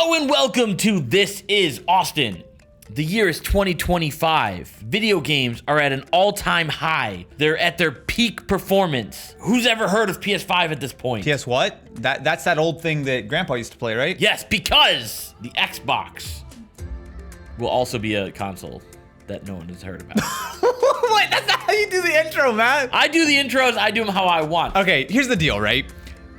Hello and welcome to This Is Austin. The year is 2025. Video games are at an all-time high. They're at their peak performance. Who's ever heard of PS5 at this point? PS what? That's that old thing that Grandpa used to play, right? Yes, because the Xbox will also be a console that no one has heard about. Wait, that's not how you do the intro, man. I do the intros, I do them how I want. Okay, here's the deal, right?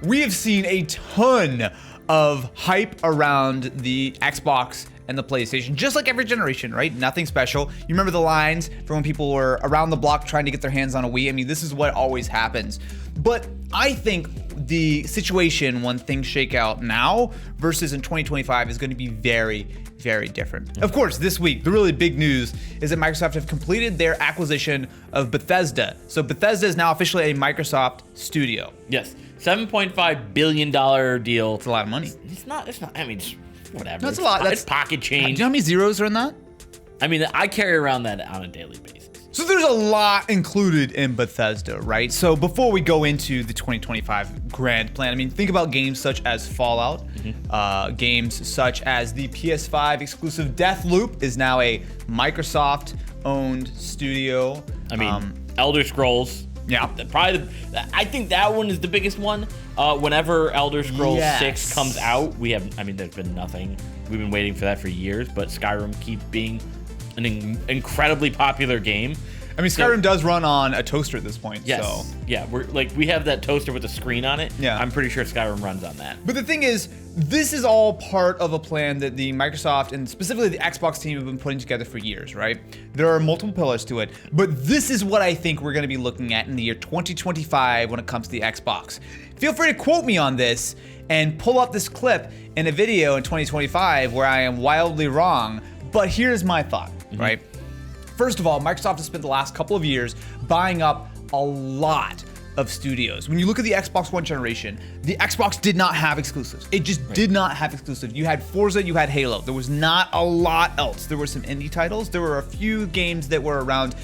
We have seen a ton of hype around the Xbox and the PlayStation, just like every generation, right? Nothing special. You remember the lines from when people were around the block trying to get their hands on a Wii? I mean, this is what always happens. But I think the situation when things shake out now versus in 2025 is going to be very, very different. Of course, this week, the really big news is that Microsoft have completed their acquisition of Bethesda. So Bethesda is now officially a Microsoft studio. Yes, $7.5 billion deal. It's a lot of money. It's not, I mean, whatever. That's a lot. It's pocket change. Do you know how many zeros are in that? I mean, I carry around that on a daily basis. So there's a lot included in Bethesda, right? So before we go into the 2025 grand plan, I mean, think about games such as Fallout, games such as the PS5 exclusive Deathloop is now a Microsoft-owned studio. I mean, Elder Scrolls. Yeah. I think that one is the biggest one. Whenever Elder Scrolls 6 comes out, there's been nothing. We've been waiting for that for years, but Skyrim keeps being an incredibly popular game. I mean, Skyrim does run on a toaster at this point. Yes. So. Yeah, we have that toaster with a screen on it. Yeah. I'm pretty sure Skyrim runs on that. But the thing is, this is all part of a plan that the Microsoft and specifically the Xbox team have been putting together for years, right? There are multiple pillars to it, but this is what I think we're going to be looking at in the year 2025 when it comes to the Xbox. Feel free to quote me on this and pull up this clip in a video in 2025 where I am wildly wrong, but here's my thought, right? First of all, Microsoft has spent the last couple of years buying up a lot of studios. When you look at the Xbox One generation, the Xbox did not have exclusives. It just did not have exclusives. You had Forza, you had Halo. There was not a lot else. There were some indie titles. There were a few games that were around,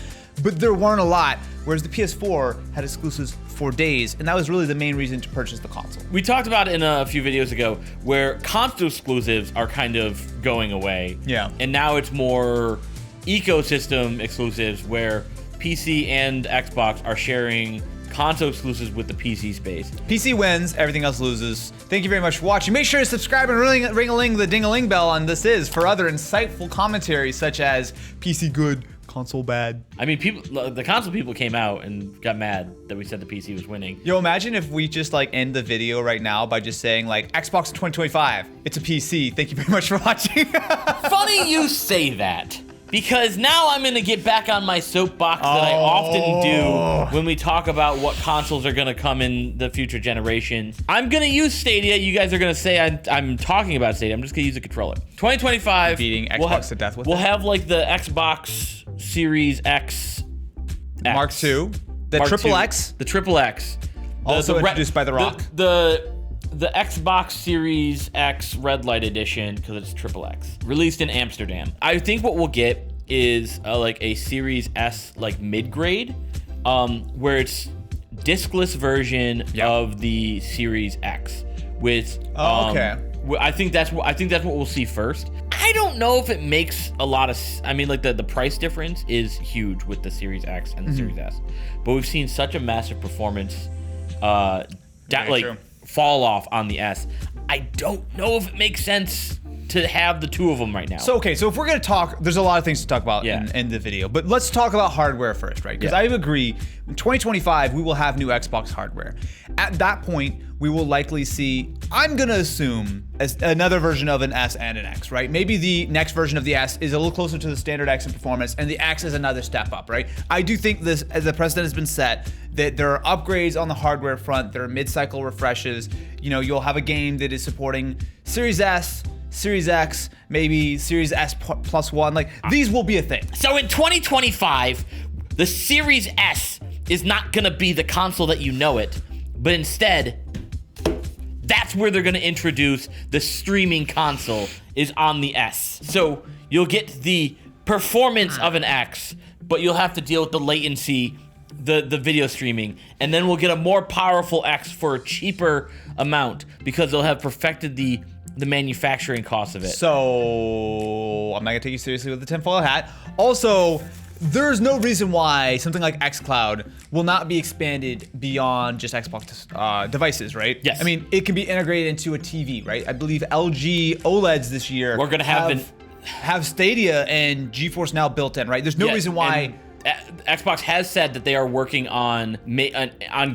but there weren't a lot. Whereas the PS4 had exclusives for days, and that was really the main reason to purchase the console. We talked about it in a few videos ago where console exclusives are kind of going away. Yeah. And now it's more ecosystem exclusives where PC and Xbox are sharing console exclusives with the PC space. PC wins, everything else loses. Thank you very much for watching. Make sure to subscribe and ring-a-ling the ding-a-ling bell on This Is for other insightful commentary such as PC good, console bad. I mean, the console people came out and got mad that we said the PC was winning. Yo, imagine if we just end the video right now by just saying Xbox 2025, it's a PC. Thank you very much for watching. Funny you say that. Because now I'm going to get back on my soapbox that I often do when we talk about what consoles are going to come in the future generation. I'm going to use Stadia. You guys are going to say I'm talking about Stadia. I'm just going to use a controller. 2025. Beating Xbox to death with We'll have the Xbox Series X. Mark II. The Mark Triple II. X. The Triple X. Also introduced by The Rock. The Xbox Series X Red Light Edition, because it's Triple X, released in Amsterdam. I think what we'll get is a Series S mid-grade, where it's discless version of the Series X with. Okay. I think that's what we'll see first. I don't know if it makes a lot of. I mean, the price difference is huge with the Series X and the Series S, but we've seen such a massive performance. True. Fall off on the S. I don't know if it makes sense to have the two of them right now. So if we're gonna talk, there's a lot of things to talk about in the video, but let's talk about hardware first, right? Because I agree, in 2025, we will have new Xbox hardware. At that point, we will likely see, I'm gonna assume, another version of an S and an X, right? Maybe the next version of the S is a little closer to the standard X in performance, and the X is another step up, right? I do think this, as the precedent has been set, that there are upgrades on the hardware front, there are mid-cycle refreshes. You'll have a game that is supporting Series S, Series X, maybe Series S plus one. These will be a thing. So in 2025, the Series S is not gonna be the console that you know it, but instead, that's where they're gonna introduce the streaming console is on the S. So you'll get the performance of an X, but you'll have to deal with the latency, the video streaming, and then we'll get a more powerful X for a cheaper amount because they'll have perfected the the manufacturing cost of it. So I'm not gonna take you seriously with the tinfoil hat. Also, there's no reason why something like xCloud will not be expanded beyond just Xbox devices, right? Yes. I mean, it can be integrated into a TV, right? I believe LG OLEDs this year We're gonna have Stadia and GeForce Now built in, right? There's no reason why. Xbox has said that they are working on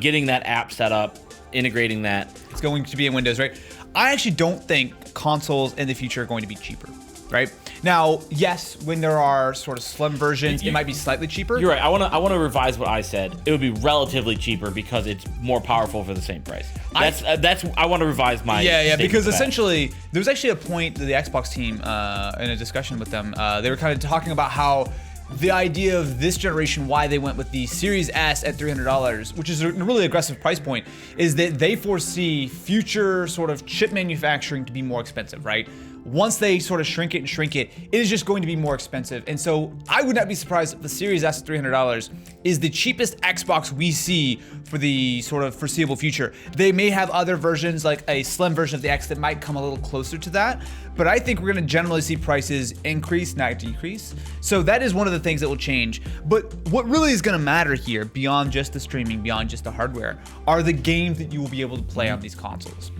getting that app set up, integrating that. It's going to be in Windows, right? I actually don't think consoles in the future are going to be cheaper, right? Now, yes, when there are sort of slim versions, it might be slightly cheaper. You're right. I want to revise what I said. It would be relatively cheaper because it's more powerful for the same price. I want to revise my because essentially there was actually a point that the Xbox team in a discussion with them, they were kind of talking about how the idea of this generation, why they went with the Series S at $300, which is a really aggressive price point, is that they foresee future sort of chip manufacturing to be more expensive, right? Once they sort of shrink it, it is just going to be more expensive. And so I would not be surprised if the Series S at $300 is the cheapest Xbox we see for the sort of foreseeable future. They may have other versions, like a slim version of the X that might come a little closer to that, but I think we're gonna generally see prices increase, not decrease. So that is one of the things that will change. But what really is gonna matter here, beyond just the streaming, beyond just the hardware, are the games that you will be able to play on these consoles.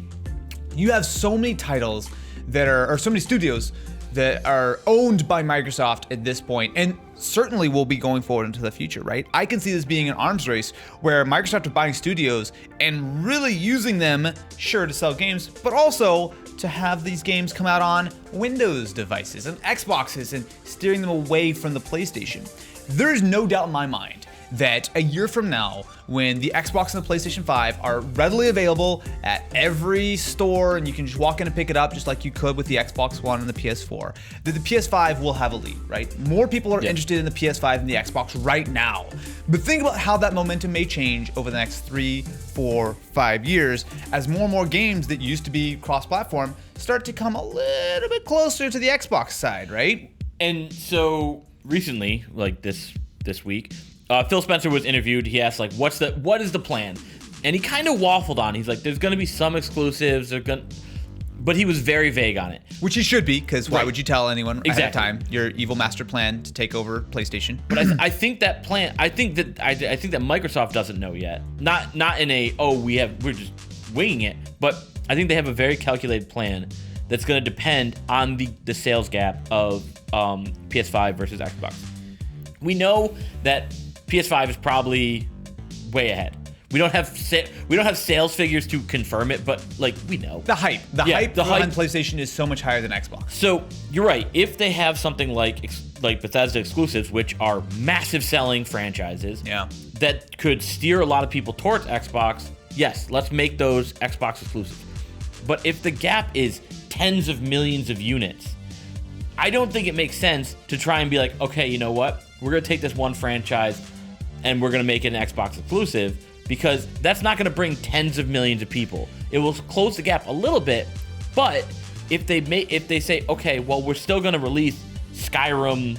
You have so many titles that are, or so many studios that are owned by Microsoft at this point, and certainly will be going forward into the future, right? I can see this being an arms race where Microsoft are buying studios and really using them, sure, to sell games, but also to have these games come out on Windows devices and Xboxes and steering them away from the PlayStation. There's no doubt in my mind that a year from now, when the Xbox and the PlayStation 5 are readily available at every store and you can just walk in and pick it up just like you could with the Xbox One and the PS4, that the PS5 will have a lead, right? More people are interested in the PS5 than the Xbox right now. But think about how that momentum may change over the next 3, 4, 5 years as more and more games that used to be cross-platform start to come a little bit closer to the Xbox side, right? And so recently, like this week, Phil Spencer was interviewed. He asked, like, what is the plan? And he kind of waffled on. He's like, there's going to be some exclusives. But he was very vague on it. Which he should be, because why would you tell anyone ahead of time your evil master plan to take over PlayStation? But I think that plan. I think that Microsoft doesn't know yet. Not in a we're just winging it. But I think they have a very calculated plan that's going to depend on the sales gap of PS5 versus Xbox. We know that PS5 is probably way ahead. We don't have sales figures to confirm it, but like we know the hype on PlayStation is so much higher than Xbox. So you're right. If they have something like Bethesda exclusives, which are massive selling franchises, that could steer a lot of people towards Xbox, yes, let's make those Xbox exclusives. But if the gap is tens of millions of units, I don't think it makes sense to try and be like, okay, you know what? We're going to take this one franchise and we're going to make it an Xbox exclusive, because that's not going to bring tens of millions of people. It will close the gap a little bit, but if they say, okay, well, we're still going to release Skyrim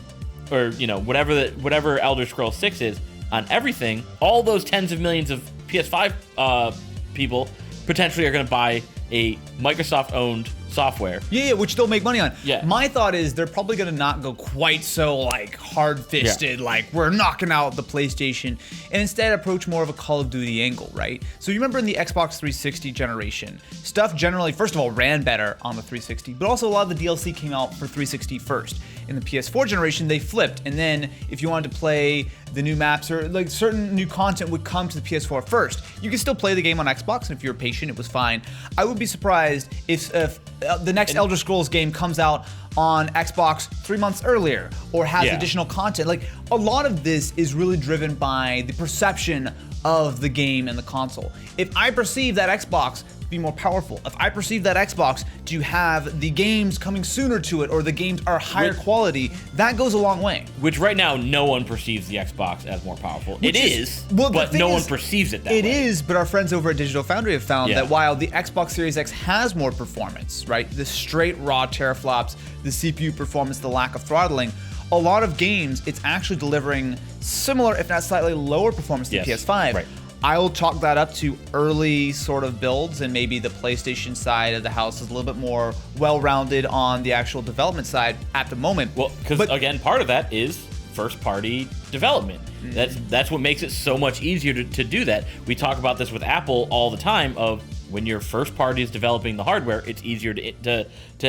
or, you know, whatever Elder Scrolls 6 is on everything, all those tens of millions of PS5 people potentially are going to buy a Microsoft-owned software. Yeah, which they'll make money on. Yeah. My thought is they're probably going to not go quite so like hard-fisted, like we're knocking out the PlayStation, and instead approach more of a Call of Duty angle, right? So you remember in the Xbox 360 generation, stuff generally, first of all, ran better on the 360, but also a lot of the DLC came out for 360 first. In the PS4 generation, they flipped, and then if you wanted to play the new maps or like certain new content would come to the PS4 first. You can still play the game on Xbox, and if you were patient, it was fine. I would be surprised if the next Elder Scrolls game comes out on Xbox 3 months earlier or has additional content. Like, a lot of this is really driven by the perception of the game and the console. If I perceive that Xbox to be more powerful, if I perceive that Xbox to have the games coming sooner to it or the games are higher quality, that goes a long way. Which right now, no one perceives the Xbox as more powerful. It is, but no one perceives it that way. It is, but our friends over at Digital Foundry have found that while the Xbox Series X has more performance, right? The straight raw teraflops, the CPU performance, the lack of throttling, a lot of games, it's actually delivering similar, if not slightly lower performance to PS5. Right. I'll chalk that up to early sort of builds, and maybe the PlayStation side of the house is a little bit more well-rounded on the actual development side at the moment. Well, because again, part of that is first-party development. That's what makes it so much easier to do that. We talk about this with Apple all the time of when your first party is developing the hardware, it's easier to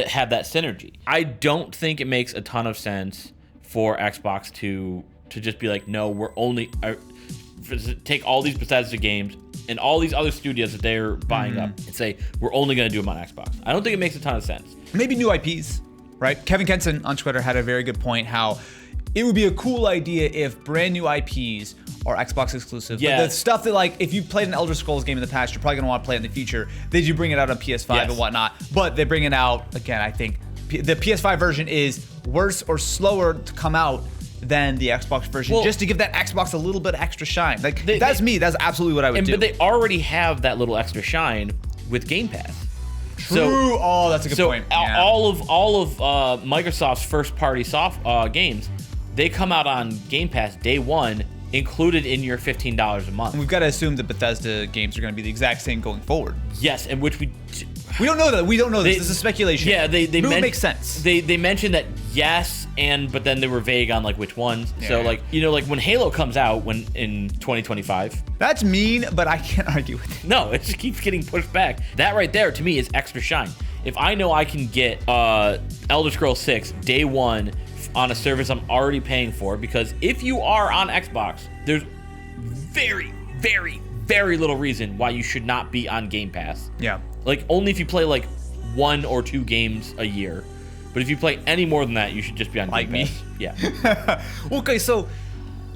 have that synergy. I don't think it makes a ton of sense for Xbox to just be like, no, we're only take all these Bethesda games and all these other studios that they're buying up and say, we're only going to do them on Xbox. I don't think it makes a ton of sense. Maybe new IPs, right? Kevin Kenson on Twitter had a very good point how it would be a cool idea if brand new IPs are Xbox exclusive. Yeah. But the stuff that, like, if you played an Elder Scrolls game in the past, you're probably going to want to play it in the future. They do bring it out on PS5 and whatnot. But they bring it out, again, I think the PS5 version is worse or slower to come out than the Xbox version, just to give that Xbox a little bit extra shine. Like, that's absolutely what I would do. But they already have that little extra shine with Game Pass. True. That's a good point. Yeah. All of Microsoft's first-party games, they come out on Game Pass day one, included in your $15 a month. And we've got to assume that Bethesda games are going to be the exact same going forward. Yes, and which we don't know that. We don't know this. This is speculation. Yeah, it makes sense. They mentioned that yes, but then they were vague on like which ones. Yeah. So like like when Halo comes out in 2025. That's mean, but I can't argue with it. No, it just keeps getting pushed back. That right there to me is extra shine. If I know I can get Elder Scrolls 6 day one on a service I'm already paying for, because if you are on Xbox, there's very, very, very little reason why you should not be on Game Pass. Yeah. Like, only if you play like 1 or 2 games a year. But if you play any more than that, you should just be on Game Pass. Yeah. Okay, so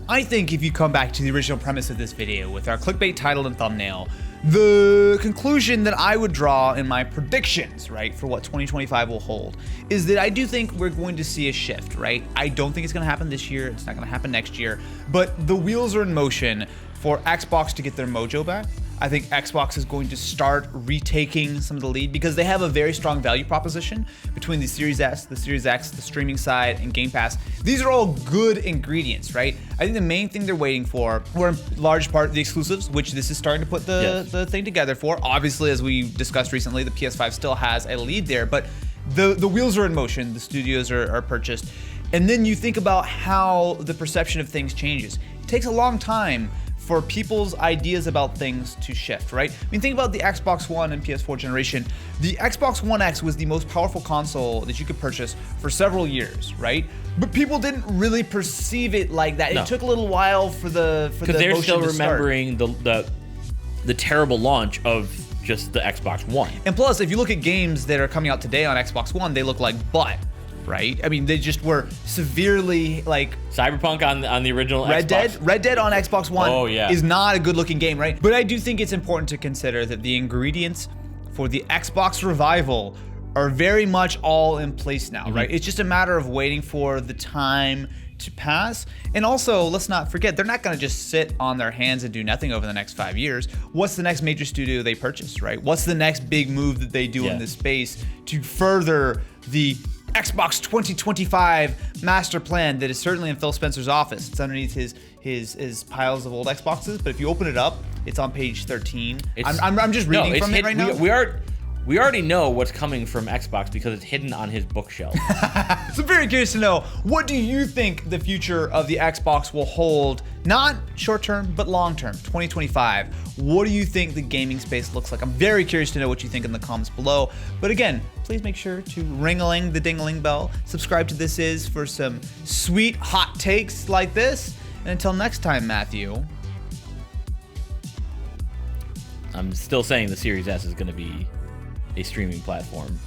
I think if you come back to the original premise of this video with our clickbait title and thumbnail, the conclusion that I would draw in my predictions, right, for what 2025 will hold, is that I do think we're going to see a shift, right? I don't think it's going to happen this year. It's not going to happen next year. But the wheels are in motion for Xbox to get their mojo back. I think Xbox is going to start retaking some of the lead because they have a very strong value proposition between the Series S, the Series X, the streaming side, and Game Pass. These are all good ingredients, right? I think the main thing they're waiting for were in large part the exclusives, which this is starting to put the thing together for. Obviously, as we discussed recently, the PS5 still has a lead there, but the wheels are in motion, the studios are purchased. And then you think about how the perception of things changes. It takes a long time for people's ideas about things to shift, right? I mean, think about the Xbox One and PS4 generation. The Xbox One X was the most powerful console that you could purchase for several years, right? But people didn't really perceive it like that. No. It took a little while for the because they're still remembering the terrible launch of just the Xbox One. And plus, if you look at games that are coming out today on Xbox One, they look like butt. Right? I mean, they just were severely like Cyberpunk on the original Red Xbox. Red Dead on Xbox One yeah. is not a good looking game, right? But I do think it's important to consider that the ingredients for the Xbox revival are very much all in place now, right? It's just a matter of waiting for the time to pass. And also, let's not forget, they're not going to just sit on their hands and do nothing over the next 5 years. What's the next major studio they purchase, right? What's the next big move that they do in this space to further the Xbox 2025 master plan that is certainly in Phil Spencer's office? It's underneath his piles of old Xboxes, but if you open it up, it's on page 13. I'm just reading from it right now. We already know what's coming from Xbox because it's hidden on his bookshelf. So I'm very curious to know, what do you think the future of the Xbox will hold? Not short term, but long term, 2025. What do you think the gaming space looks like? I'm very curious to know what you think in the comments below. But again, please make sure to ring-a-ling the ding-a-ling bell. Subscribe to This Is for some sweet hot takes like this. And until next time, Matthew. I'm still saying the Series S is going to be a streaming platform.